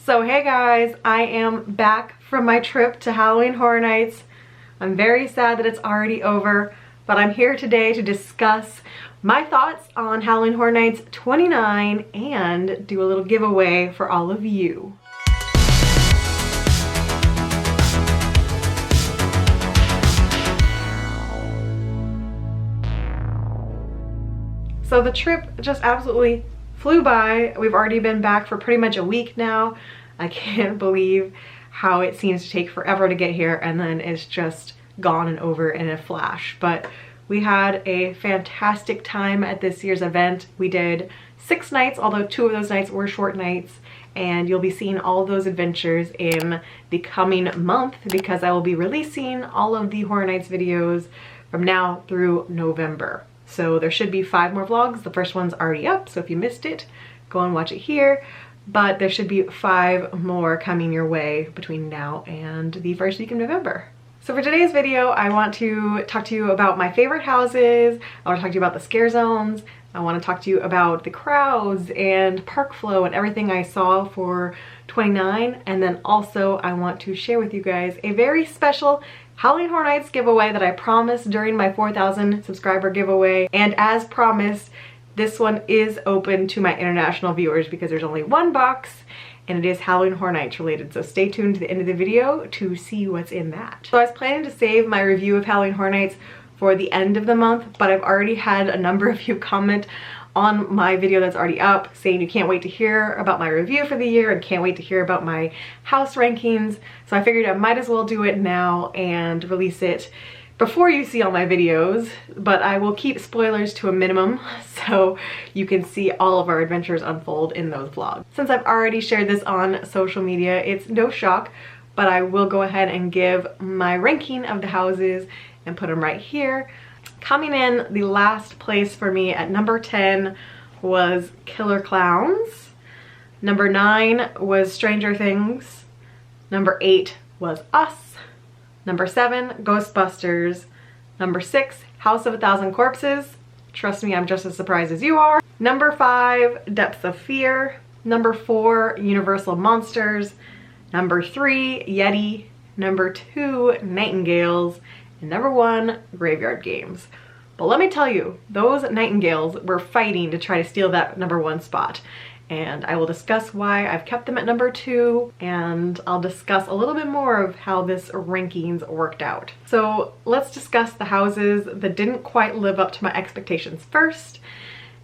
So hey guys, I am back from my trip to Halloween Horror Nights. I'm very sad that it's already over, but I'm here today to discuss my thoughts on Halloween Horror Nights 29 and do a little giveaway for all of you. So the trip just absolutely flew by. We've already been back for pretty much a week now. I can't believe how it seems to take forever to get here and then it's just gone and over in a flash. But we had a fantastic time at this year's event. We did 6 nights, although 2 of those nights were short nights, and you'll be seeing all of those adventures in the coming month because I will be releasing all of the Horror Nights videos from now through November. So there should be 5 more vlogs. The first one's already up, so if you missed it, go and watch it here. But there should be 5 more coming your way between now and the first week of November. So for today's video, I want to talk to you about my favorite houses. I want to talk to you about the scare zones. I want to talk to you about the crowds and park flow and everything I saw for 29. And then also I want to share with you guys a very special Halloween Horror Nights giveaway that I promised during my 4,000 subscriber giveaway. And as promised, this one is open to my international viewers because there's only 1 box and it is Halloween Horror Nights related. So stay tuned to the end of the video to see what's in that. So I was planning to save my review of Halloween Horror Nights for the end of the month, but I've already had a number of you comment on my video that's already up saying you can't wait to hear about my review for the year and can't wait to hear about my house rankings. So I figured I might as well do it now and release it before you see all my videos, but I will keep spoilers to a minimum so you can see all of our adventures unfold in those vlogs. Since I've already shared this on social media, it's no shock, but I will go ahead and give my ranking of the houses and put them right here. Coming in the last place for me at number 10 was Killer Clowns. Number 9 was Stranger Things. Number 8 was Us. Number 7, Ghostbusters. Number 6, House of a Thousand Corpses. Trust me, I'm just as surprised as you are. Number 5, Depths of Fear. Number 4, Universal Monsters. Number 3, Yeti. Number 2, Nightingales. And number 1, Graveyard Games. But let me tell you, those Nightingales were fighting to try to steal that number 1 spot. And I will discuss why I've kept them at number 2, and I'll discuss a little bit more of how this rankings worked out. So let's discuss the houses that didn't quite live up to my expectations first,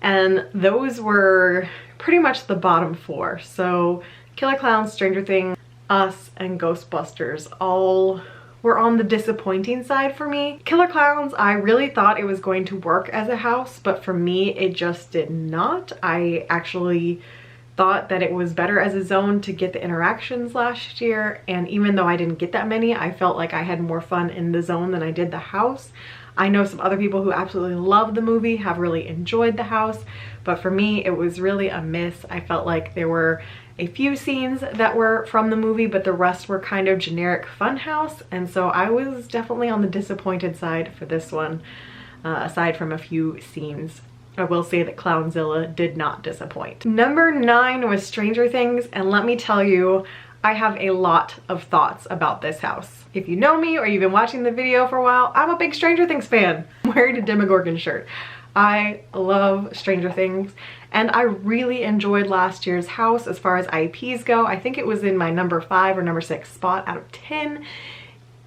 and those were pretty much the bottom 4. So Killer Clowns, Stranger Things, Us, and Ghostbusters all were on the disappointing side for me. Killer Clowns, I really thought it was going to work as a house, but for me it just did not. I actually thought that it was better as a zone to get the interactions last year, and even though I didn't get that many, I felt like I had more fun in the zone than I did the house. I know some other people who absolutely love the movie have really enjoyed the house, but for me it was really a miss. I felt like there were a few scenes that were from the movie, but the rest were kind of generic fun house, and so I was definitely on the disappointed side for this one, aside from a few scenes. I will say that Clownzilla did not disappoint. Number 9 was Stranger Things, and let me tell you, I have a lot of thoughts about this house. If you know me or you've been watching the video for a while, I'm a big Stranger Things fan. I'm wearing a Demogorgon shirt. I love Stranger Things, and I really enjoyed last year's house as far as IPs go. I think it was in my number 5 or number 6 spot out of 10.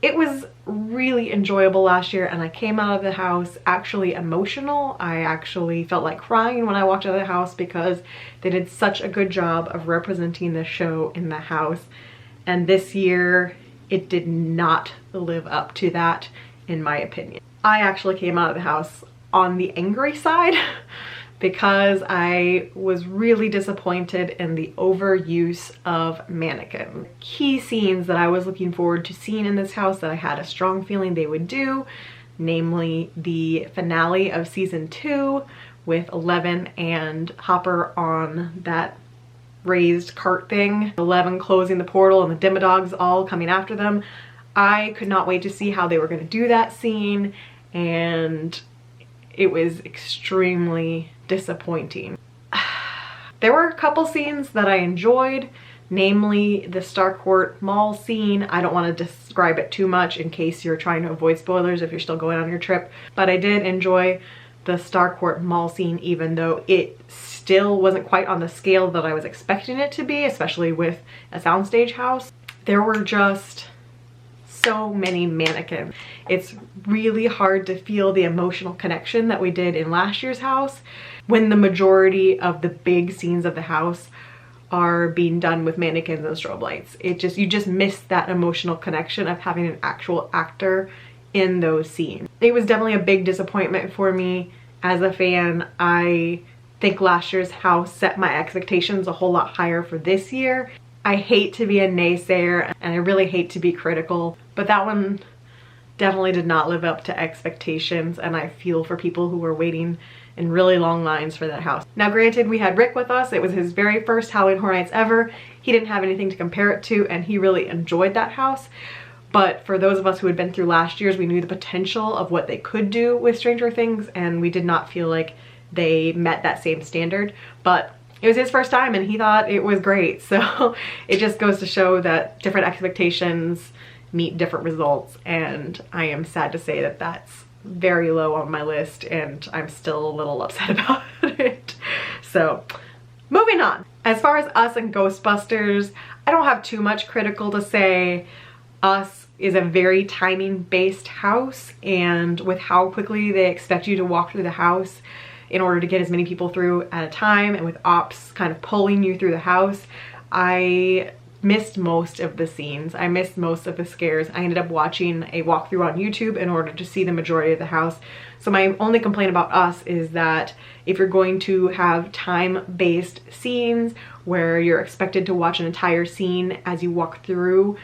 It was really enjoyable last year, and I came out of the house actually emotional. I actually felt like crying when I walked out of the house because they did such a good job of representing the show in the house. And this year, it did not live up to that, in my opinion. I actually came out of the house on the angry side because I was really disappointed in the overuse of mannequin. Key scenes that I was looking forward to seeing in this house that I had a strong feeling they would do, namely the finale of season 2 with Eleven and Hopper on that raised cart thing, Eleven closing the portal and the Demodogs all coming after them. I could not wait to see how they were going to do that scene, and it was extremely disappointing. There were a couple scenes that I enjoyed. namely the Starcourt Mall scene. I don't want to describe it too much in case you're trying to avoid spoilers if you're still going on your trip, but I did enjoy the Starcourt Mall scene, even though it still wasn't quite on the scale that I was expecting it to be, especially with a soundstage house. There were just so many mannequins. It's really hard to feel the emotional connection that we did in last year's house when the majority of the big scenes of the house are being done with mannequins and strobe lights. You just miss that emotional connection of having an actual actor in those scenes. It was definitely a big disappointment for me as a fan. I think last year's house set my expectations a whole lot higher for this year. I hate to be a naysayer and I really hate to be critical, but that one definitely did not live up to expectations, and I feel for people who were waiting in really long lines for that house. Now granted, we had Rick with us. It was his very first Halloween Horror Nights ever. He didn't have anything to compare it to and he really enjoyed that house. But for those of us who had been through last year's, we knew the potential of what they could do with Stranger Things, and we did not feel like they met that same standard. But it was his first time and he thought it was great. So it just goes to show that different expectations meet different results, and I am sad to say that that's very low on my list and I'm still a little upset about it. So moving on. As far as Us and Ghostbusters, I don't have too much critical to say. Us is a very timing based house, and with how quickly they expect you to walk through the house in order to get as many people through at a time, and with ops kind of pulling you through the house, I missed most of the scenes. I missed most of the scares. I ended up watching a walkthrough on YouTube in order to see the majority of the house. So my only complaint about Us is that if you're going to have time-based scenes where you're expected to watch an entire scene as you walk through,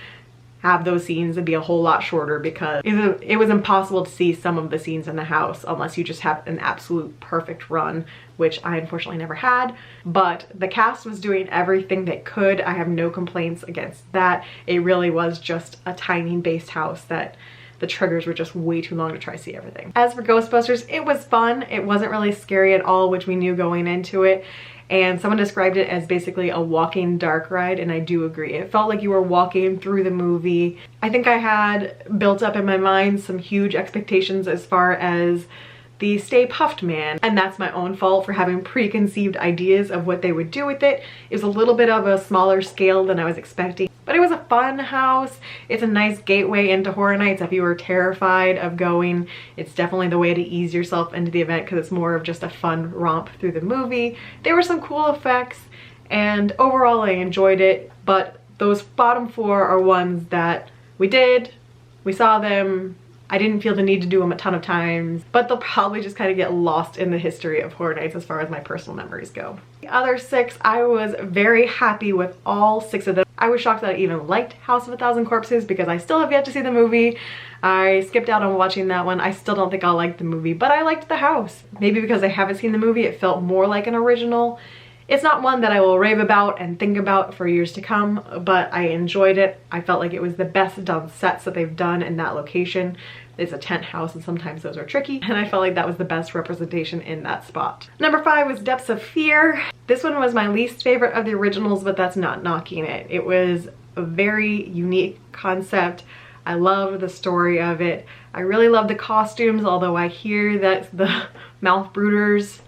have those scenes and be a whole lot shorter, because it was impossible to see some of the scenes in the house unless you just have an absolute perfect run, which I unfortunately never had. But the cast was doing everything they could. I have no complaints against that. It really was just a timing based house that the triggers were just way too long to try to see everything. As for Ghostbusters, it was fun. It wasn't really scary at all, which we knew going into it. And someone described it as basically a walking dark ride, and I do agree. It felt like you were walking through the movie. I think I had built up in my mind some huge expectations as far as the Stay Puft Man, and that's my own fault for having preconceived ideas of what they would do with it. It was a little bit of a smaller scale than I was expecting, but it was a fun house. It's a nice gateway into Horror Nights. If you were terrified of going, it's definitely the way to ease yourself into the event, because it's more of just a fun romp through the movie. There were some cool effects, and overall I enjoyed it, but those bottom four are ones that we saw them. I didn't feel the need to do them a ton of times, but they'll probably just kind of get lost in the history of Horror Nights as far as my personal memories go. The other 6, I was very happy with all 6 of them. I was shocked that I even liked House of a Thousand Corpses because I still have yet to see the movie. I skipped out on watching that one. I still don't think I'll like the movie, but I liked the house. Maybe because I haven't seen the movie, it felt more like an original. It's not one that I will rave about and think about for years to come, but I enjoyed it. I felt like it was the best done sets that they've done in that location. It's a tent house and sometimes those are tricky, and I felt like that was the best representation in that spot. Number 5 was Depths of Fear. This one was my least favorite of the originals, but that's not knocking it. It was a very unique concept. I loved the story of it. I really loved the costumes, although I hear that the mouth brooders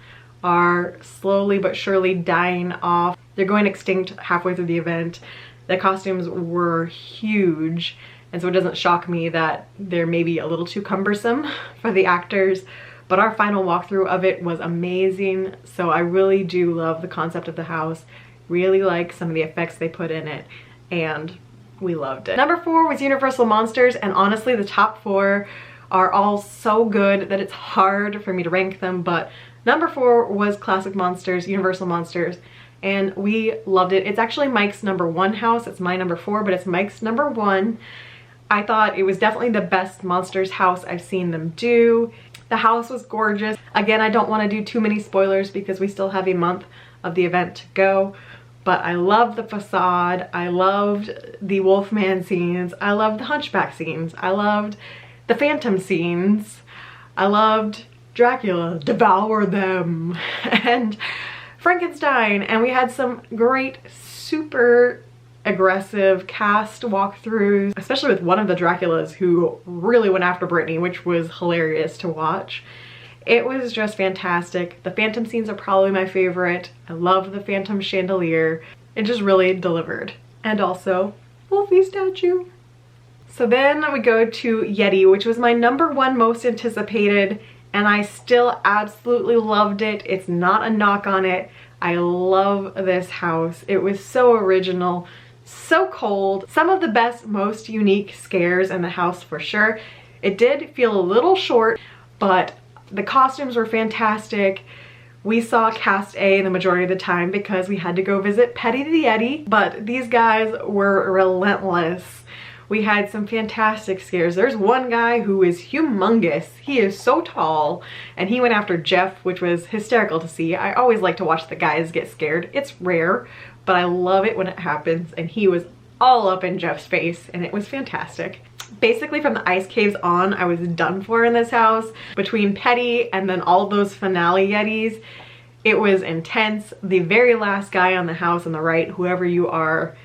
are slowly but surely dying off. They're going extinct halfway through the event. The costumes were huge, and so it doesn't shock me that they're maybe a little too cumbersome for the actors, but our final walkthrough of it was amazing. So I really do love the concept of the house, really like some of the effects they put in it, and we loved it. Number 4 was Universal Monsters, and honestly the top 4 are all so good that it's hard for me to rank them, but number 4 was Classic Monsters, Universal Monsters, and we loved it. It's actually Mike's number 1 house. It's my number 4, but it's Mike's number 1. I thought it was definitely the best Monsters house I've seen them do. The house was gorgeous. Again, I don't want to do too many spoilers because we still have a month of the event to go, but I loved the facade. I loved the Wolfman scenes. I loved the Hunchback scenes. I loved the Phantom scenes. I loved Dracula, devour them, and Frankenstein, and we had some great super aggressive cast walkthroughs, especially with one of the Draculas who really went after Brittany, which was hilarious to watch. It was just fantastic. The phantom scenes are probably my favorite. I love the phantom chandelier. It just really delivered. And also, Wolfie statue. So then we go to Yeti, which was my #1 most anticipated, and I still absolutely loved it. It's not a knock on it. I love this house. It was so original, so cold. Some of the best, most unique scares in the house for sure. It did feel a little short, but the costumes were fantastic. We saw cast A the majority of the time because we had to go visit Petty the Yeti, but these guys were relentless. We had some fantastic scares. There's one guy who is humongous. He is so tall, and he went after Jeff, which was hysterical to see. I always like to watch the guys get scared. It's rare, but I love it when it happens, and he was all up in Jeff's face, and it was fantastic. Basically from the ice caves on, I was done for in this house. Between Petty and then all those finale Yetis, it was intense. The very last guy on the house on the right, whoever you are,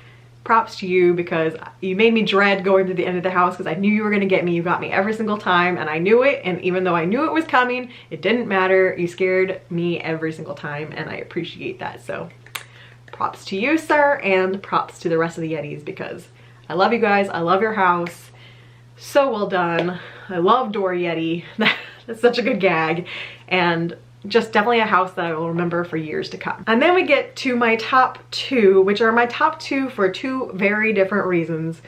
props to you, because you made me dread going to the end of the house because I knew you were going to get me. You got me every single time, and I knew it, and even though I knew it was coming, it didn't matter. You scared me every single time, and I appreciate that. So props to you, sir, and props to the rest of the Yetis, because I love you guys. I love your house. So well done. I love Door Yeti. That's such a good gag, and just definitely a house that I will remember for years to come. And then we get to my top 2, which are my top 2 for 2 very different reasons.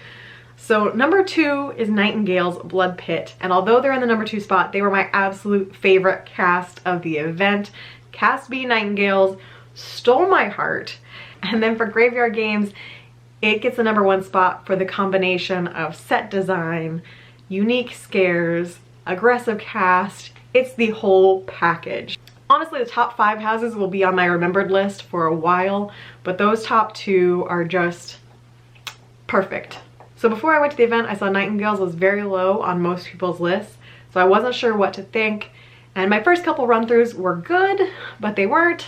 So #2 is Nightingales Blood Pit, and although they're in the #2 spot, they were my absolute favorite cast of the event. Cast B Nightingales stole my heart. And then for Graveyard Games, it gets the #1 spot for the combination of set design, unique scares, aggressive cast. It's the whole package. Honestly, the top 5 houses will be on my remembered list for a while, but those top 2 are just perfect. So before I went to the event, I saw Nightingales was very low on most people's lists, so I wasn't sure what to think. And my first couple run-throughs were good, but they weren't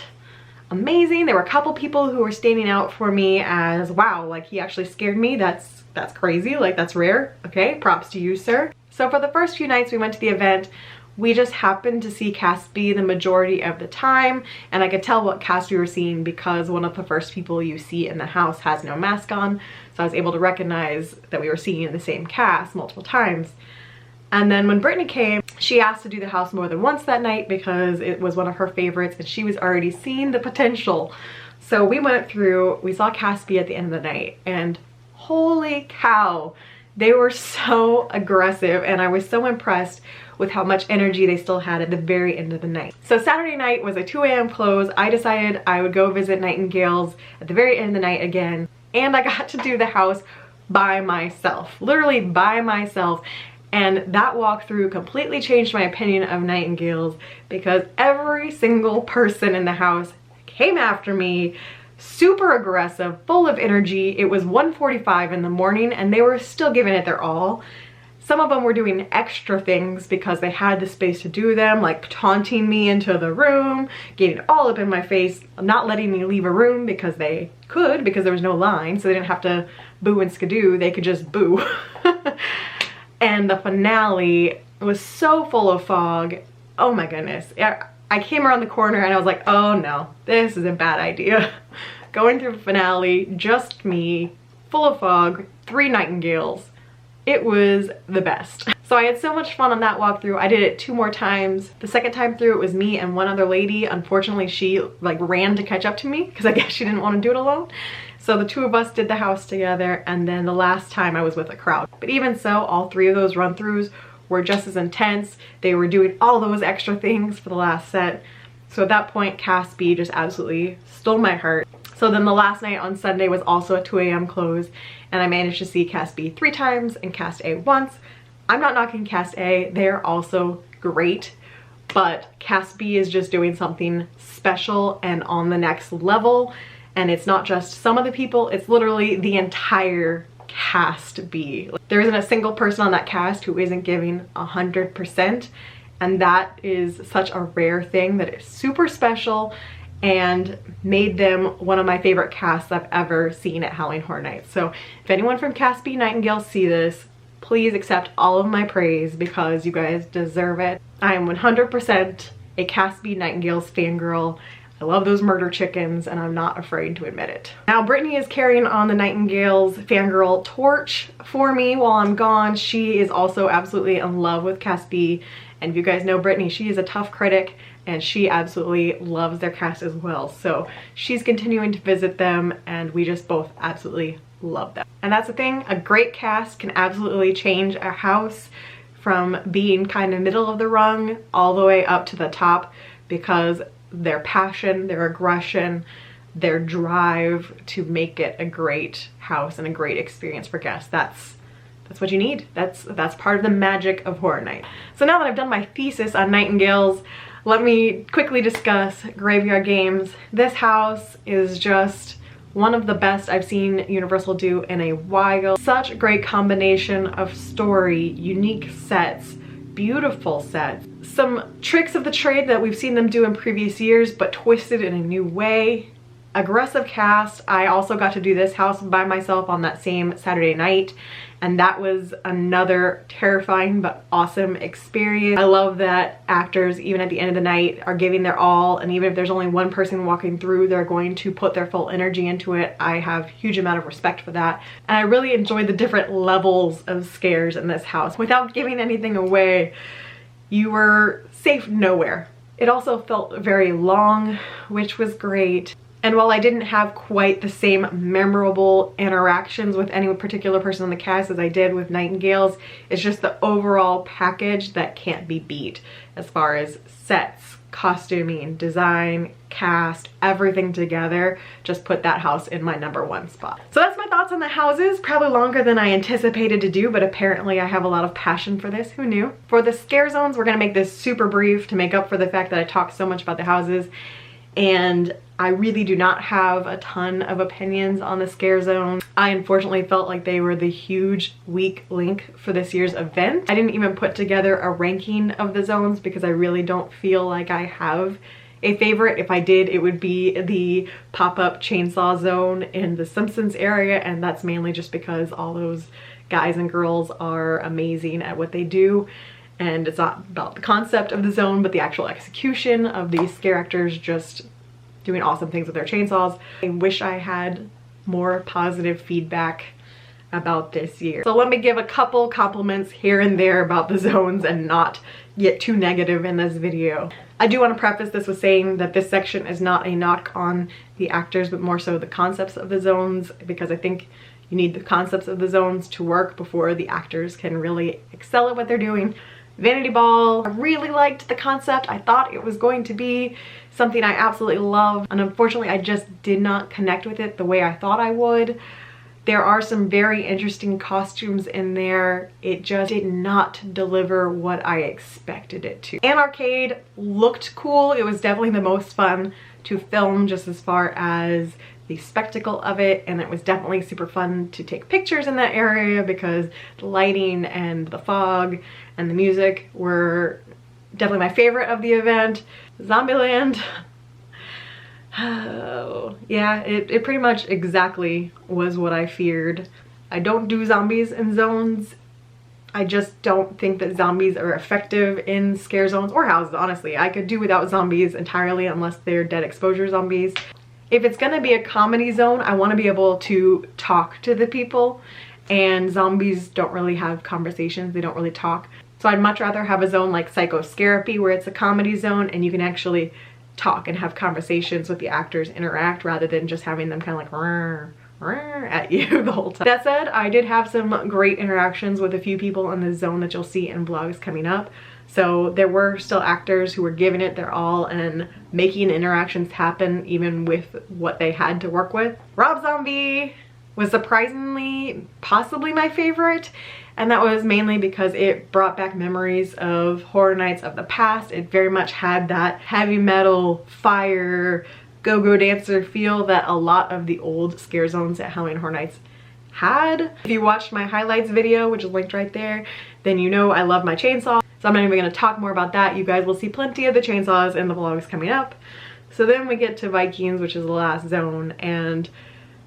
amazing. There were a couple people who were standing out for me as, wow, like he actually scared me. That's crazy, like that's rare. Okay, props to you, sir. So for the first few nights we went to the event, we just happened to see cast B the majority of the time, and I could tell what cast we were seeing because one of the first people you see in the house has no mask on, so I was able to recognize that we were seeing the same cast multiple times. And then when Brittany came, she asked to do the house more than once that night because it was one of her favorites and she was already seeing the potential. So we went through, we saw cast B at the end of the night, and holy cow, they were so aggressive, and I was so impressed with how much energy they still had at the very end of the night. So Saturday night was a 2 a.m. close. I decided I would go visit Nightingales at the very end of the night again, and I got to do the house by myself, literally by myself. And that walkthrough completely changed my opinion of Nightingales because every single person in the house came after me, super aggressive, full of energy. It was 1:45 in the morning and they were still giving it their all. Some of them were doing extra things because they had the space to do them, like taunting me into the room, getting all up in my face, not letting me leave a room because they could, because there was no line, so they didn't have to boo and skidoo, they could just boo. And the finale was so full of fog. Oh my goodness. I came around the corner and I was like, oh no, this is a bad idea. Going through the finale, just me, full of fog, 3 Nightingales. It was the best. So I had so much fun on that walkthrough. I did it 2 more times. The second time through, it was me and one other lady. Unfortunately, she like ran to catch up to me because I guess she didn't want to do it alone. So the 2 of us did the house together, and then the last time I was with a crowd. But even so, all 3 of those run-throughs were just as intense. They were doing all those extra things for the last set. So at that point, cast B just absolutely stole my heart. So then the last night on Sunday was also a 2 a.m. close, and I managed to see cast B 3 times and cast A once. I'm not knocking cast A, they're also great, but cast B is just doing something special and on the next level. And it's not just some of the people, it's literally the entire cast B. There isn't a single person on that cast who isn't giving 100%, and that is such a rare thing that is super special and made them one of my favorite casts I've ever seen at Halloween Horror Nights. So if anyone from Cast B Nightingales see this, please accept all of my praise because you guys deserve it. I am 100% a Cast B Nightingales fangirl. I love those murder chickens and I'm not afraid to admit it. Now Brittany is carrying on the Nightingales fangirl torch for me while I'm gone. She is also absolutely in love with Cast B, and if you guys know Brittany, she is a tough critic and she absolutely loves their cast as well. So she's continuing to visit them and we just both absolutely love them. And that's the thing, a great cast can absolutely change a house from being kind of middle of the rung all the way up to the top, because their passion, their aggression, their drive to make it a great house and a great experience for guests. That's what you need. That's part of the magic of Horror Night. So now that I've done my thesis on Nightingales, let me quickly discuss Graveyard Games. This house is just one of the best I've seen Universal do in a while. Such a great combination of story, unique sets, beautiful sets, some tricks of the trade that we've seen them do in previous years but twisted in a new way. Aggressive cast. I also got to do this house by myself on that same Saturday night, and that was another terrifying but awesome experience. I love that actors, even at the end of the night, are giving their all, and even if there's only one person walking through, they're going to put their full energy into it. I have a huge amount of respect for that, and I really enjoyed the different levels of scares in this house. Without giving anything away, you were safe nowhere. It also felt very long, which was great. And while I didn't have quite the same memorable interactions with any particular person on the cast as I did with Nightingales, it's just the overall package that can't be beat as far as sets, costuming, design, cast, everything together just put that house in my #1 spot. So that's my thoughts on the houses. Probably longer than I anticipated to do, but apparently I have a lot of passion for this. Who knew? For the scare zones, we're gonna make this super brief to make up for the fact that I talked so much about the houses. And I really do not have a ton of opinions on the scare zone. I unfortunately felt like they were the huge weak link for this year's event. I didn't even put together a ranking of the zones because I really don't feel like I have a favorite. If I did, it would be the pop-up chainsaw zone in the Simpsons area, and that's mainly just because all those guys and girls are amazing at what they do. And it's not about the concept of the zone, but the actual execution of these scare actors just doing awesome things with their chainsaws. I wish I had more positive feedback about this year. So let me give a couple compliments here and there about the zones and not get too negative in this video. I do want to preface this with saying that this section is not a knock on the actors, but more so the concepts of the zones, because I think you need the concepts of the zones to work before the actors can really excel at what they're doing. Vanity Ball, I really liked the concept. I thought it was going to be something I absolutely love, and unfortunately I just did not connect with it the way I thought I would. There are some very interesting costumes in there. It just did not deliver what I expected it to. And Arcade looked cool. It was definitely the most fun to film just as far as the spectacle of it, and it was definitely super fun to take pictures in that area because the lighting and the fog and the music were definitely my favorite of the event. Zombieland, oh yeah, it pretty much exactly was what I feared. I don't do zombies in zones. I just don't think that zombies are effective in scare zones or houses, honestly. I could do without zombies entirely unless they're dead exposure zombies. If it's gonna be a comedy zone, I wanna be able to talk to the people, and zombies don't really have conversations, they don't really talk. So I'd much rather have a zone like Psychoscarapy where it's a comedy zone and you can actually talk and have conversations with the actors, interact, rather than just having them kind of like rrr, rrr at you the whole time. That said, I did have some great interactions with a few people in the zone that you'll see in vlogs coming up. So there were still actors who were giving it their all and making interactions happen even with what they had to work with. Rob Zombie was surprisingly possibly my favorite, and that was mainly because it brought back memories of horror nights of the past. It very much had that heavy metal, fire, go-go dancer feel that a lot of the old scare zones at Halloween Horror Nights had. If you watched my highlights video, which is linked right there, then you know I love my chainsaw. So I'm not even going to talk more about that. You guys will see plenty of the chainsaws in the vlogs coming up. So then we get to Vikings, which is the last zone, and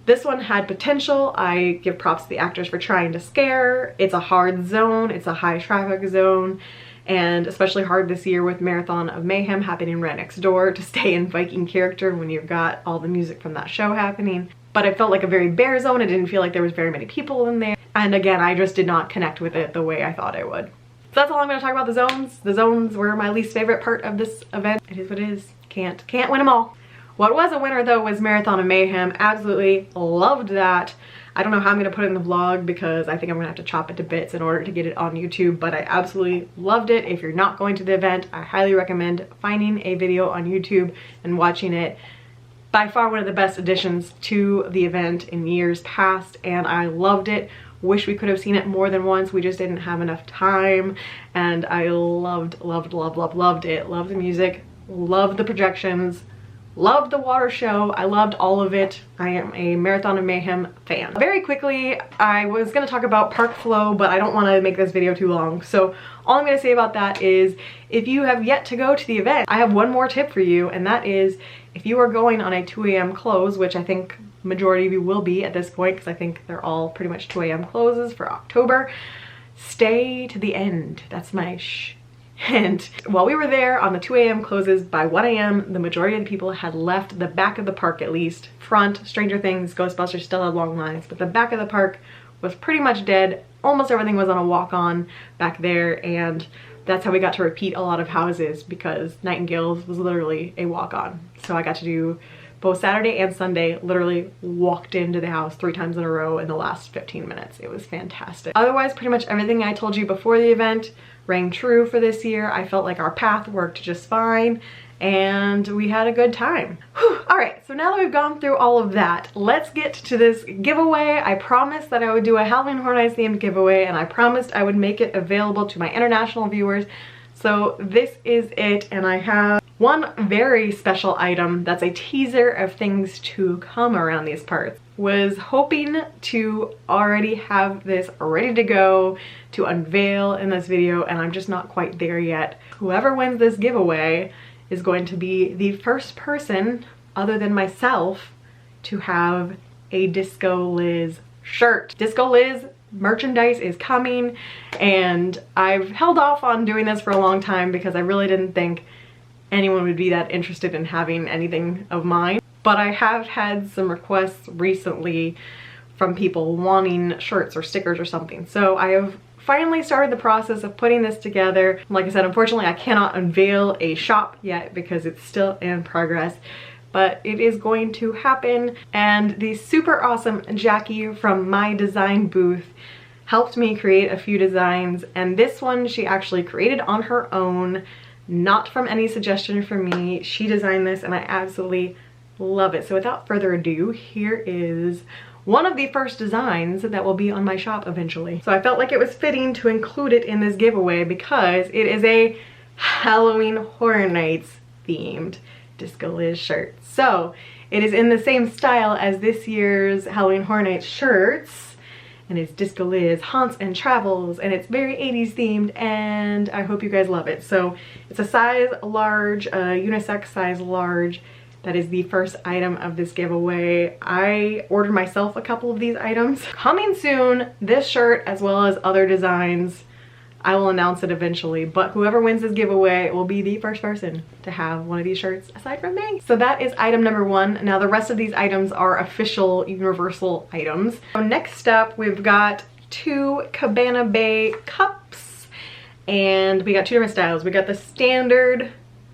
this one had potential. I give props to the actors for trying to scare. It's a hard zone, it's a high traffic zone, and especially hard this year with Marathon of Mayhem happening right next door to stay in Viking character when you've got all the music from that show happening. But it felt like a very bare zone. It didn't feel like there was very many people in there. And again, I just did not connect with it the way I thought I would. So that's all I'm going to talk about the zones. The zones were my least favorite part of this event. It is what it is. Can't win them all. What was a winner though was Marathon of Mayhem. Absolutely loved that. I don't know how I'm going to put it in the vlog because I think I'm going to have to chop it to bits in order to get it on YouTube, but I absolutely loved it. If you're not going to the event, I highly recommend finding a video on YouTube and watching it. By far one of the best additions to the event in years past, and I loved it. Wish we could have seen it more than once. We just didn't have enough time, and I loved it. Loved the music, loved the projections, loved the water show. I loved all of it. I am a Marathon of Mayhem fan. Very quickly, I was going to talk about Park Flow, but I don't want to make this video too long. So all I'm going to say about that is if you have yet to go to the event, I have one more tip for you, and that is if you are going on a 2 a.m. close, which I think majority of you will be at this point because I think they're all pretty much 2 a.m. closes for October, stay to the end. That's my And while we were there on the 2 a.m. closes, by 1 a.m. the majority of the people had left the back of the park, at least. Front, Stranger Things, Ghostbusters still had long lines, but the back of the park was pretty much dead. Almost everything was on a walk-on back there, and that's how we got to repeat a lot of houses because Nightingales was literally a walk-on. So I got to do both Saturday and Sunday, literally walked into the house 3 times in a row in the last 15 minutes. It was fantastic. Otherwise, pretty much everything I told you before the event rang true for this year. I felt like our path worked just fine and we had a good time. Whew. All right, so now that we've gone through all of that, let's get to this giveaway. I promised that I would do a Halloween Horror Nights themed giveaway, and I promised I would make it available to my international viewers. So this is it, and I have one very special item that's a teaser of things to come around these parts. Was hoping to already have this ready to go to unveil in this video, and I'm just not quite there yet. Whoever wins this giveaway is going to be the first person other than myself to have a DiscoLiz shirt. DiscoLiz merchandise is coming, and I've held off on doing this for a long time because I really didn't think anyone would be that interested in having anything of mine. But I have had some requests recently from people wanting shirts or stickers or something. So I have finally started the process of putting this together. Like I said, unfortunately I cannot unveil a shop yet because it's still in progress, but it is going to happen. And the super awesome Jackie from my design booth helped me create a few designs, and this one she actually created on her own, not from any suggestion from me. She designed this and I absolutely love it. So without further ado, here is one of the first designs that will be on my shop eventually. So I felt like it was fitting to include it in this giveaway because it is a Halloween Horror Nights themed DiscoLiz shirt. So it is in the same style as this year's Halloween Horror Nights shirts, and it's DiscoLiz Haunts and Travels, and it's very 80s themed, and I hope you guys love it. So it's a size large, unisex size large. That is the first item of this giveaway. I ordered myself a couple of these items. Coming soon, this shirt as well as other designs. I will announce it eventually, but whoever wins this giveaway will be the first person to have one of these shirts aside from me. So that is item number 1. Now the rest of these items are official universal items. So next up, we've got 2 Cabana Bay cups, and we got 2 different styles. We got the standard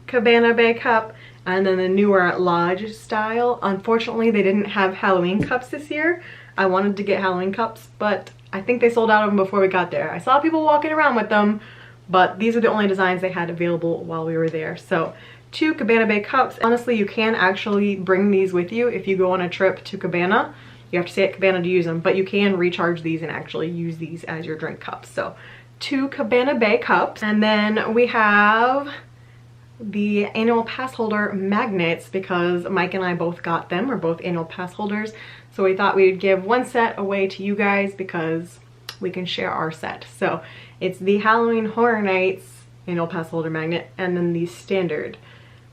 Cabana Bay cup and then the newer Lodge style. Unfortunately, they didn't have Halloween cups this year. I wanted to get Halloween cups, but I think they sold out of them before we got there. I saw people walking around with them, but these are the only designs they had available while we were there. So 2 Cabana Bay cups. Honestly, you can actually bring these with you if you go on a trip to Cabana. You have to stay at Cabana to use them, but you can recharge these and actually use these as your drink cups. So 2 Cabana Bay cups. And then we have the annual pass holder magnets because Mike and I both got them. We're both annual pass holders. So we thought we'd give one set away to you guys because we can share our set. So it's the Halloween Horror Nights annual pass holder magnet and then the standard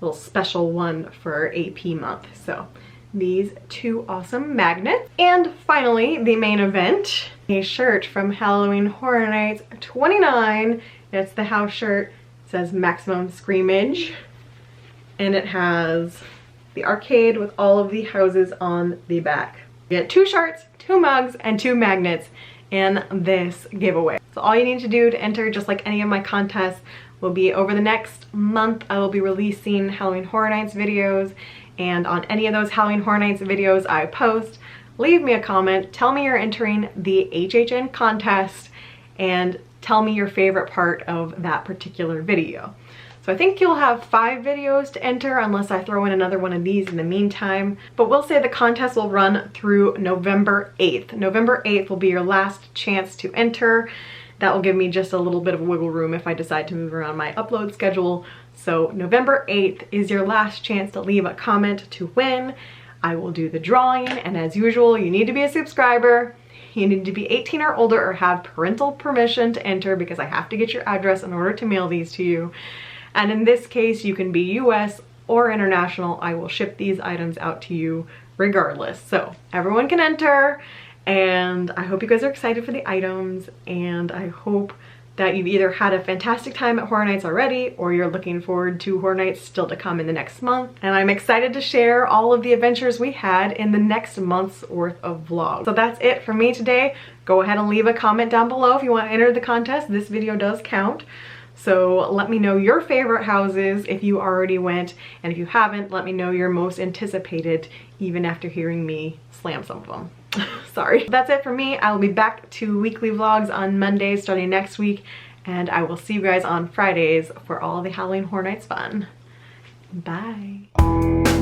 little special one for AP month. So these two awesome magnets. And finally, the main event, a shirt from Halloween Horror Nights 29. It's the house shirt. It says Maximum Screamage. And it has the arcade with all of the houses on the back. You get 2 shirts, 2 mugs, and 2 magnets in this giveaway. So all you need to do to enter, just like any of my contests, will be over the next month I will be releasing Halloween Horror Nights videos, and on any of those Halloween Horror Nights videos I post, leave me a comment, tell me you're entering the HHN contest, and tell me your favorite part of that particular video. So I think you'll have 5 videos to enter unless I throw in another one of these in the meantime. But we'll say the contest will run through November 8th. November 8th will be your last chance to enter. That will give me just a little bit of wiggle room if I decide to move around my upload schedule. So November 8th is your last chance to leave a comment to win. I will do the drawing, and as usual, you need to be a subscriber. You need to be 18 or older or have parental permission to enter, because I have to get your address in order to mail these to you. And in this case, you can be US or international. I will ship these items out to you regardless. So everyone can enter, and I hope you guys are excited for the items, and I hope that you've either had a fantastic time at Horror Nights already, or you're looking forward to Horror Nights still to come in the next month. And I'm excited to share all of the adventures we had in the next month's worth of vlogs. So that's it for me today. Go ahead and leave a comment down below if you want to enter the contest. This video does count. So let me know your favorite houses if you already went, and if you haven't, let me know your most anticipated, even after hearing me slam some of them. Sorry. That's it for me. I will be back to weekly vlogs on Mondays starting next week, and I will see you guys on Fridays for all the Halloween Horror Nights fun. Bye.